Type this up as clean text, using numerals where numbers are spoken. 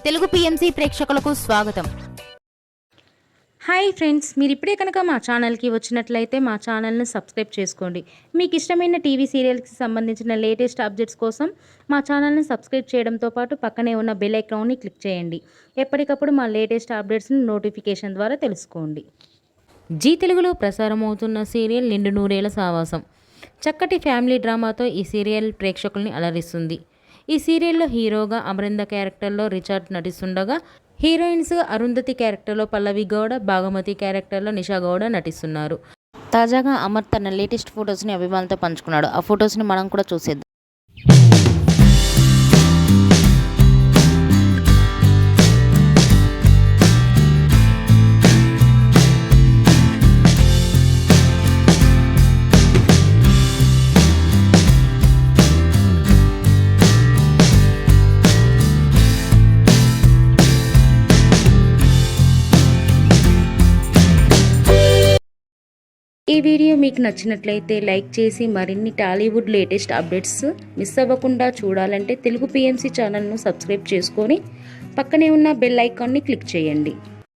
Telugu PMC ప్రేక్షకులకు స్వాగతం. Hi friends, మీరు ఇప్పుడే కనుక మా ఛానల్కి వచ్చినట్లయితే మా ఛానల్ని సబ్స్క్రైబ్ చేసుకోండి. మీకు ఇష్టమైన టీవీ సీరియల్స్కి సంబంధించిన లేటెస్ట్ అప్డేట్స్ కోసం మా ఛానల్ని సబ్స్క్రైబ్ చేయడంతో పాటు పక్కనే ఉన్న బెల్ ఐకాన్ని క్లిక్ చేయండి. ఎప్పటికప్పుడు మా లేటెస్ట్ అప్డేట్స్ని నోటిఫికేషన్ ద్వారా తెలుసుకోండి. జీ తెలుగులో ప్రసారమవుతున్న సీరియల్ నిండు నూరేళ్ల సావాసం. చక్కటి ఫ్యామిలీ డ్రామాతో ఈ సీరియల్ ప్రేక్షకుల్ని అలరిస్తుంది. ఈ సీరియల్లో హీరోగా అమరింద క్యారెక్టర్లో రిచర్డ్ నటిస్తుండగా, హీరోయిన్స్ అరుంధతి క్యారెక్టర్లో పల్లవి గౌడ, భాగమతి క్యారెక్టర్లో నిషా గౌడ నటిస్తున్నారు. తాజాగా అమర్ తన లేటెస్ట్ ఫొటోస్ని అభిమానులతో పంచుకున్నాడు. ఆ ఫొటోస్ని మనం కూడా చూసేద్దాం. ఈ వీడియో మీకు నచ్చినట్లయితే లైక్ చేసి మరిన్ని టాలీవుడ్ లేటెస్ట్ అప్డేట్స్ మిస్ అవ్వకుండా చూడాలంటే తెలుగు పిఎంసి ఛానల్ను సబ్స్క్రైబ్ చేసుకొని పక్కనే ఉన్న బెల్ ఐకాన్ని క్లిక్ చేయండి.